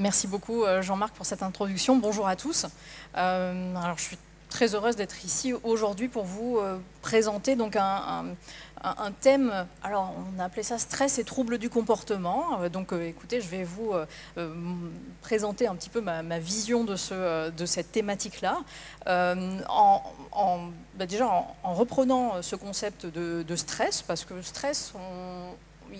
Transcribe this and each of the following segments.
Merci beaucoup Jean-Marc pour cette introduction. Bonjour à tous. Alors, je suis très heureuse d'être ici aujourd'hui pour vous présenter donc un thème, alors on a appelé ça stress et troubles du comportement. Donc écoutez, je vais vous présenter un petit peu ma vision de cette thématique-là, déjà en reprenant ce concept de stress, parce que stress,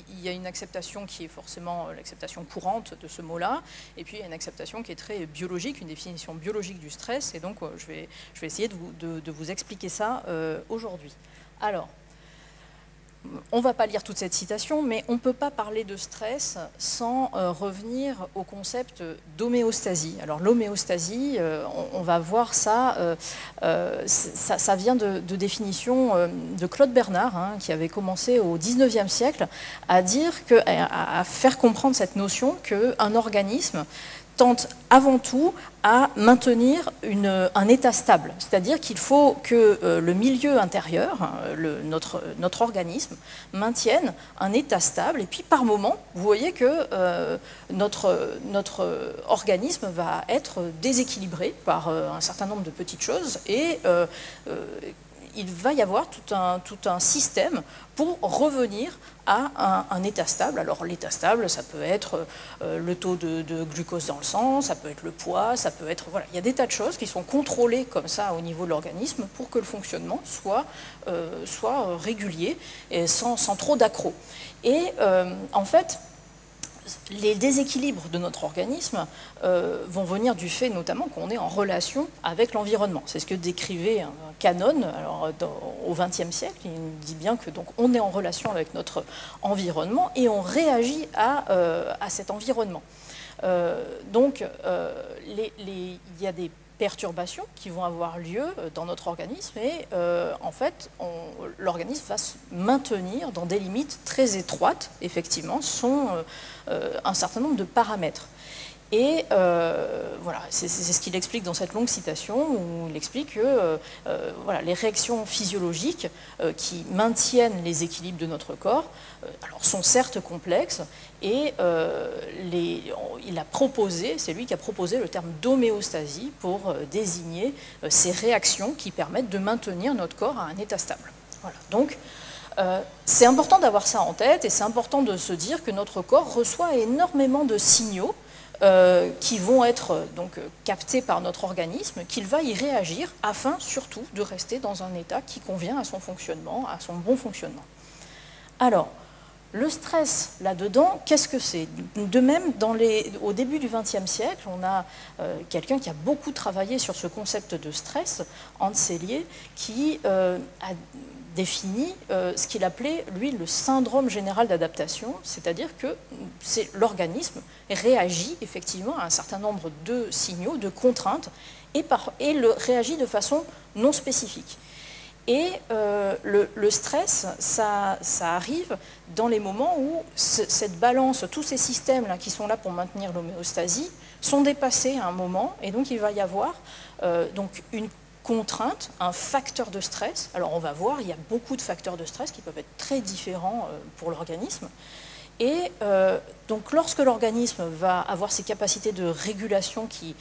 il y a une acceptation qui est forcément l'acceptation courante de ce mot-là, et puis il y a une acceptation qui est très biologique, une définition biologique du stress, et donc je vais essayer de vous expliquer ça aujourd'hui. Alors, on ne va pas lire toute cette citation, mais on ne peut pas parler de stress sans revenir au concept d'homéostasie. Alors l'homéostasie, on va voir ça, ça vient de définition de Claude Bernard, hein, qui avait commencé au XIXe siècle à faire comprendre cette notion qu'un organisme tente avant tout à maintenir un état stable. C'est-à-dire qu'il faut que le milieu intérieur, notre organisme, maintienne un état stable. Et puis par moment, vous voyez que notre organisme va être déséquilibré par un certain nombre de petites choses et il va y avoir tout un système pour revenir à un état stable. Alors l'état stable, ça peut être le taux de glucose dans le sang, ça peut être le poids, ça peut être... Voilà, il y a des tas de choses qui sont contrôlées comme ça au niveau de l'organisme pour que le fonctionnement soit régulier et sans trop d'accrocs. Et en fait, les déséquilibres de notre organisme vont venir du fait notamment qu'on est en relation avec l'environnement. C'est ce que décrivait Cannon au XXe siècle. Il dit bien que donc, on est en relation avec notre environnement et on réagit à cet environnement. Donc il y a des perturbations qui vont avoir lieu dans notre organisme et en fait l'organisme va se maintenir dans des limites très étroites, effectivement, sont un certain nombre de paramètres. Et voilà, c'est ce qu'il explique dans cette longue citation où il explique que voilà, les réactions physiologiques qui maintiennent les équilibres de notre corps alors, sont certes complexes et il a proposé, c'est lui qui a proposé le terme d'homéostasie pour désigner ces réactions qui permettent de maintenir notre corps à un état stable. Voilà. Donc, c'est important d'avoir ça en tête et c'est important de se dire que notre corps reçoit énormément de signaux qui vont être donc captés par notre organisme, qu'il va y réagir afin surtout de rester dans un état qui convient à son fonctionnement, à son bon fonctionnement. Alors, le stress, là-dedans, qu'est-ce que c'est? De même, au début du XXe siècle, on a quelqu'un qui a beaucoup travaillé sur ce concept de stress, Hans Selye, qui a défini ce qu'il appelait, lui, le syndrome général d'adaptation, c'est-à-dire que l'organisme réagit effectivement à un certain nombre de signaux, de contraintes, et réagit de façon non spécifique. Et le stress, ça arrive dans les moments où cette balance, tous ces systèmes-là qui sont là pour maintenir l'homéostasie, sont dépassés à un moment, et donc il va y avoir donc une contrainte, un facteur de stress. Alors on va voir, il y a beaucoup de facteurs de stress qui peuvent être très différents pour l'organisme. Et donc lorsque l'organisme va avoir ces capacités de régulation qui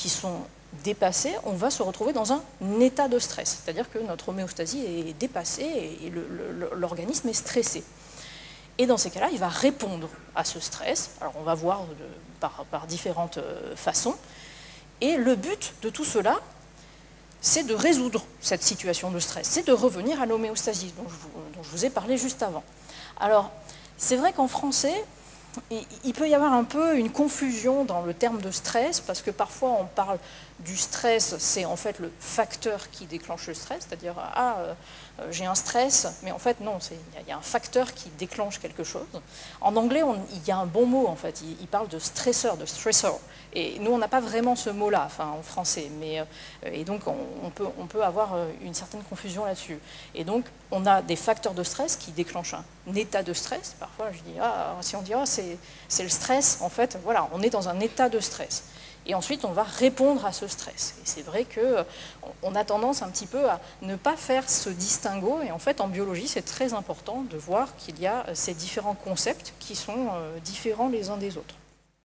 sont dépassées, on va se retrouver dans un état de stress. C'est-à-dire que notre homéostasie est dépassée et l'organisme est stressé. Et dans ces cas-là, il va répondre à ce stress. Alors on va voir par différentes façons. Et le but de tout cela, c'est de résoudre cette situation de stress, c'est de revenir à l'homéostasie dont je vous ai parlé juste avant. Alors, c'est vrai qu'en français, il peut y avoir un peu une confusion dans le terme de stress, parce que parfois on parle du stress, c'est en fait le facteur qui déclenche le stress, c'est-à-dire j'ai un stress, mais en fait non, il y a un facteur qui déclenche quelque chose. En anglais, il y a un bon mot en fait, il parle de stresseur, et nous on n'a pas vraiment ce mot-là, enfin en français, et donc on peut avoir une certaine confusion là-dessus. Et donc on a des facteurs de stress qui déclenchent un état de stress. Parfois je dis si on dit c'est le stress, en fait voilà, on est dans un état de stress. Et ensuite, on va répondre à ce stress. Et c'est vrai qu'on a tendance un petit peu à ne pas faire ce distinguo. Et en fait, en biologie, c'est très important de voir qu'il y a ces différents concepts qui sont différents les uns des autres.